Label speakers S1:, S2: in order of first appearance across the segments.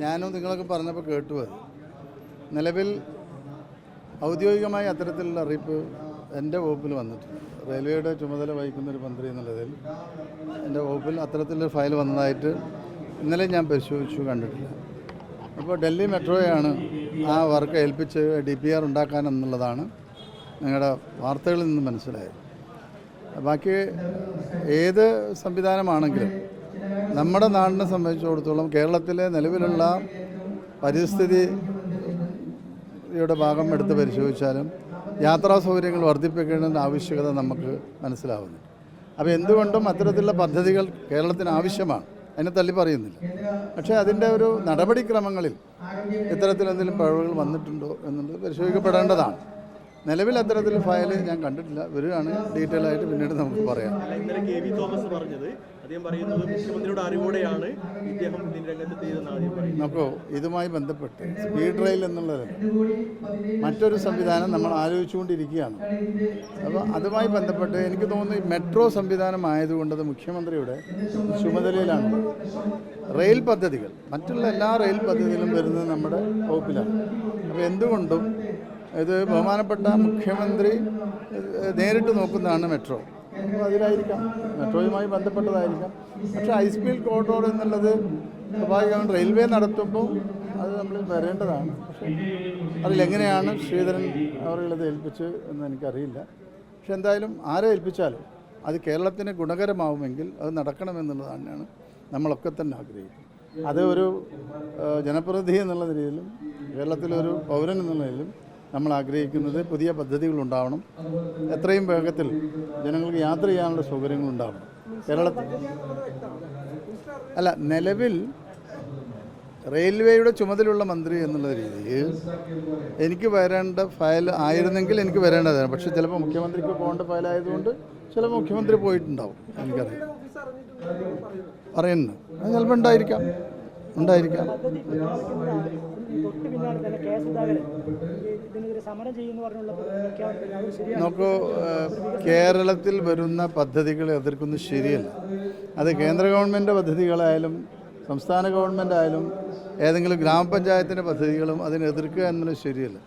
S1: ഞാനും നിങ്ങളൊക്കെ പറഞ്ഞപ്പോൾ കേട്ടു. അത് നിലവിൽ ഔദ്യോഗികമായി അത്തരത്തിലുള്ള അറിയിപ്പ് എൻ്റെ വകുപ്പിൽ വന്നിട്ടുണ്ട്. റെയിൽവേയുടെ ചുമതല വഹിക്കുന്നൊരു മന്ത്രി എന്നുള്ളതിൽ എൻ്റെ വകുപ്പിൽ അത്തരത്തിലൊരു ഫയൽ വന്നതായിട്ട് ഇന്നലെ ഞാൻ പരിശോധിച്ചു, കണ്ടിട്ടില്ല. അപ്പോൾ ഡൽഹി മെട്രോയാണ് ആ വർക്ക് ഏൽപ്പിച്ച് DPR ഉണ്ടാക്കാനെന്നുള്ളതാണ് നിങ്ങളുടെ വാർത്തകളിൽ നിന്ന് മനസ്സിലായത്. ബാക്കി ഏത് സംവിധാനമാണെങ്കിലും നമ്മുടെ നാടിനെ സംബന്ധിച്ചിടത്തോളം കേരളത്തിലെ നിലവിലുള്ള പരിസ്ഥിതിയുടെ ഭാഗം എടുത്ത് പരിശോധിച്ചാലും യാത്രാ സൗകര്യങ്ങൾ വർദ്ധിപ്പിക്കേണ്ടതിൻ്റെ ആവശ്യകത നമുക്ക് മനസ്സിലാവുന്നു. അപ്പോൾ എന്തുകൊണ്ടും അത്തരത്തിലുള്ള പദ്ധതികൾ കേരളത്തിന് ആവശ്യമാണ്, അതിനെ തള്ളി പറയുന്നില്ല. പക്ഷേ അതിൻ്റെ ഒരു നടപടിക്രമങ്ങളിൽ ഇത്തരത്തിലെന്തെങ്കിലും പിഴവുകൾ വന്നിട്ടുണ്ടോ എന്നുള്ളത് പരിശോധിക്കപ്പെടേണ്ടതാണ്. നിലവിൽ അത്തരത്തിൽ ഫയൽ ഞാൻ കണ്ടിട്ടില്ല. വരികയാണ് ഡീറ്റെയിൽ ആയിട്ട് പിന്നീട് നമുക്ക് പറയാം.
S2: ഇന്നലെ KV തോമസ് പറഞ്ഞത്, അദ്ദേഹം പറയുന്നത് മുഖ്യമന്ത്രിയുടെ അറിവോടെയാണ് ഇദ്ദേഹം ഇതിന് രംഗത്തെത്തിയതെന്ന് ആദ്യം പറയുന്നത്.
S1: നോക്കൂ, ഇതുമായി ബന്ധപ്പെട്ട് സ്പീഡ് റെയിൽ എന്നുള്ളത് മറ്റൊരു സംവിധാനം നമ്മൾ ആലോചിച്ചുകൊണ്ടിരിക്കുകയാണ്. അപ്പോൾ അതുമായി ബന്ധപ്പെട്ട് എനിക്ക് തോന്നുന്നു ഈ മെട്രോ സംവിധാനം ആയതുകൊണ്ട് അത് മുഖ്യമന്ത്രിയുടെ ചുമതലയിലാണ്. റെയിൽ പദ്ധതികൾ, മറ്റുള്ള എല്ലാ റെയിൽ പദ്ധതികളും വരുന്നത് നമ്മുടെ വകുപ്പിലാണ്. അപ്പോൾ എന്തുകൊണ്ടും ഇത് ബഹുമാനപ്പെട്ട മുഖ്യമന്ത്രി നേരിട്ട് നോക്കുന്നതാണ് മെട്രോ. അപ്പോൾ അതിലായിരിക്കാം, മെട്രോയുമായി ബന്ധപ്പെട്ടതായിരിക്കാം. പക്ഷേ ഹൈസ്പീഡ് കോറിഡോർ എന്നുള്ളത് സ്വാഭാവികമായും റെയിൽവേ നടത്തുമ്പോൾ അത് നമ്മൾ വരേണ്ടതാണ്. പക്ഷേ അതിലെങ്ങനെയാണ് ശ്രീധരൻ അവരുള്ളത് ഏൽപ്പിച്ച് എന്ന് എനിക്കറിയില്ല. പക്ഷെ എന്തായാലും ആരെ ഏൽപ്പിച്ചാലും അത് കേരളത്തിന് ഗുണകരമാവുമെങ്കിൽ അത് നടക്കണമെന്നുള്ളത് തന്നെയാണ് നമ്മളൊക്കെ തന്നെ ആഗ്രഹിക്കുന്നത്. അത് ഒരു ജനപ്രതിനിധി എന്നുള്ള നിലയിലും കേരളത്തിലൊരു പൗരൻ എന്നുള്ള നിലയിലും നമ്മൾ ആഗ്രഹിക്കുന്നത് പുതിയ പദ്ധതികളുണ്ടാവണം. എത്രയും വേഗത്തിൽ ജനങ്ങൾക്ക് യാത്ര ചെയ്യാനുള്ള സൗകര്യങ്ങളുണ്ടാവണം കേരളത്തിൽ. അല്ല, നിലവിൽ റെയിൽവേയുടെ ചുമതലയുള്ള മന്ത്രി എന്നുള്ള രീതിയിൽ എനിക്ക് വരേണ്ട ഫയൽ ആയിരുന്നെങ്കിൽ എനിക്ക് വരേണ്ടതാണ്. പക്ഷേ ചിലപ്പോൾ മുഖ്യമന്ത്രിക്ക് പോകേണ്ട ഫയലായതുകൊണ്ട് ചിലപ്പോൾ മുഖ്യമന്ത്രി പോയിട്ടുണ്ടാവും, എനിക്കറിയാം. പറയുന്നു അത് ചിലപ്പോൾ ഉണ്ടായിരിക്കാം. നോക്കൂ, കേരളത്തിൽ വരുന്ന പദ്ധതികളെ എതിർക്കുന്നത് ശരിയല്ല. അത് കേന്ദ്ര ഗവൺമെൻറ് പദ്ധതികളായാലും സംസ്ഥാന ഗവൺമെൻറ് ആയാലും ഏതെങ്കിലും ഗ്രാമപഞ്ചായത്തിൻ്റെ പദ്ധതികളും അതിനെ എതിർക്കുക എന്നുള്ളത് ശരിയല്ല.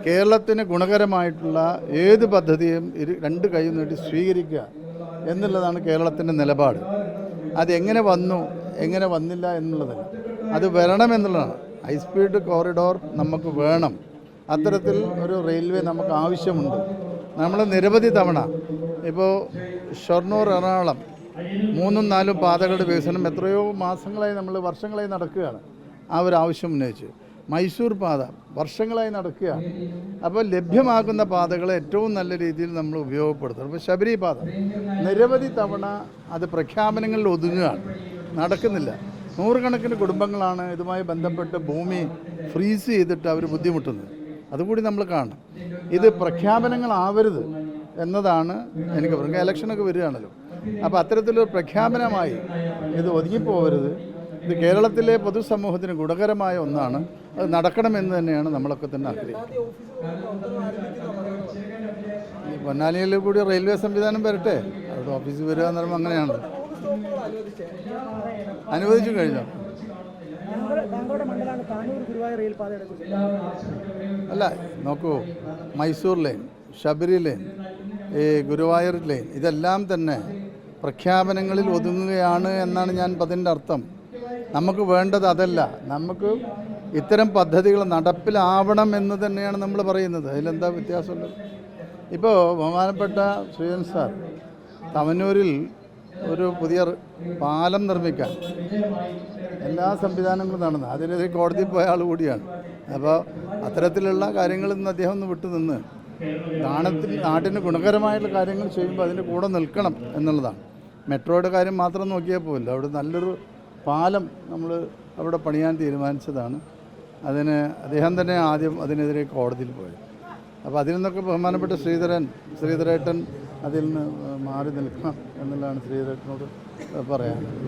S1: കേരളത്തിന് ഗുണകരമായിട്ടുള്ള ഏത് പദ്ധതിയും രണ്ട് കൈ നീട്ടി സ്വീകരിക്കുക എന്നുള്ളതാണ് കേരളത്തിൻ്റെ നിലപാട്. അതെങ്ങനെ വന്നു എങ്ങനെ വന്നില്ല എന്നുള്ളതല്ല, അത് വരണമെന്നുള്ളതാണ്. ഹൈസ്പീഡ് കോറിഡോർ നമുക്ക് വേണം. അത്തരത്തിൽ ഒരു റെയിൽവേ നമുക്ക് ആവശ്യമുണ്ട്. നമ്മൾ നിരവധി തവണ ഇപ്പോൾ ഷൊർണൂർ എറണാകുളം 3ഉം 4ഉം പാതകളുടെ വികസനം എത്രയോ മാസങ്ങളായി വർഷങ്ങളായി നടക്കുകയാണ്. ആ ഒരു ആവശ്യം ഉന്നയിച്ച് മൈസൂർ പാത വർഷങ്ങളായി നടക്കുകയാണ്. അപ്പോൾ ലഭ്യമാകുന്ന പാതകളെ ഏറ്റവും നല്ല രീതിയിൽ നമ്മൾ ഉപയോഗപ്പെടുത്തണം. അപ്പോൾ ശബരി പാത നിരവധി തവണ അത് പ്രഖ്യാപനങ്ങളിൽ ഒതുങ്ങുകയാണ്, നടക്കുന്നില്ല. നൂറുകണക്കിന് കുടുംബങ്ങളാണ് ഇതുമായി ബന്ധപ്പെട്ട് ഭൂമി ഫ്രീസ് ചെയ്തിട്ട് അവർ ബുദ്ധിമുട്ടുന്നത്. അതുകൂടി നമ്മൾ കാണണം. ഇത് പ്രഖ്യാപനങ്ങളാവരുത് എന്നതാണ് എനിക്ക് പറയുന്നത്. ഇലക്ഷനൊക്കെ വരികയാണല്ലോ. അപ്പോൾ അത്തരത്തിലൊരു പ്രഖ്യാപനമായി ഇത് ഒതുങ്ങിപ്പോകരുത്. ഇത് കേരളത്തിലെ പൊതുസമൂഹത്തിന് ഗുണകരമായ ഒന്നാണ്. അത് നടക്കണമെന്ന് തന്നെയാണ് നമ്മളൊക്കെ തന്നെ ആഗ്രഹിക്കുന്നത്. ഈ പൊന്നാനിയിൽ കൂടി റെയിൽവേ സംവിധാനം വരട്ടെ, അവരുടെ ഓഫീസിൽ വരിക എന്ന് പറയുമ്പോൾ അങ്ങനെയാണ്. അനുവദിച്ചു കഴിഞ്ഞോ? അല്ല, നോക്കൂ, മൈസൂർ ലൈൻ, ശബരി ലൈൻ, ഈ ഗുരുവായൂർ ലൈൻ, ഇതെല്ലാം തന്നെ പ്രഖ്യാപനങ്ങളിൽ ഒതുങ്ങുകയാണ് എന്നാണ് ഞാൻ അതിൻ്റെ അർത്ഥം. നമുക്ക് വേണ്ടത് അതല്ല. നമുക്ക് ഇത്തരം പദ്ധതികൾ നടപ്പിലാവണം എന്ന് തന്നെയാണ് നമ്മൾ പറയുന്നത്. അതിലെന്താ വ്യത്യാസമുള്ളത്? ഇപ്പോൾ ബഹുമാനപ്പെട്ട ശ്രീധരൻ സാർ തവനൂരിൽ ഒരു പുതിയ പാലം നിർമ്മിക്കാൻ എല്ലാ സംവിധാനങ്ങളും നടന്നു. അതിനെതിരെ കോടതിയിൽ പോയ ആൾ കൂടിയാണ്. അപ്പോൾ അത്തരത്തിലുള്ള കാര്യങ്ങളിൽ നിന്ന് അദ്ദേഹം ഒന്ന് വിട്ടുനിന്ന് നാട്ടിന് ഗുണകരമായിട്ടുള്ള കാര്യങ്ങൾ ചെയ്യുമ്പോൾ അതിൻ്റെ കൂടെ നിൽക്കണം എന്നുള്ളതാണ്. മെട്രോയുടെ കാര്യം മാത്രം നോക്കിയാൽ പോലും അവിടെ നല്ലൊരു പാലം നമ്മൾ അവിടെ പണിയാൻ തീരുമാനിച്ചതാണ്. അതിന് അദ്ദേഹം തന്നെ ആദ്യം അതിനെതിരെ കോടതിയിൽ പോയത്. അപ്പോൾ അതിൽ നിന്നൊക്കെ ബഹുമാനപ്പെട്ട ശ്രീധരേട്ടൻ അതിൽ നിന്ന് മാറി നിൽക്കണം എന്നുള്ളതാണ് ശ്രീധരേട്ടനോട് പറയാനുള്ളത്.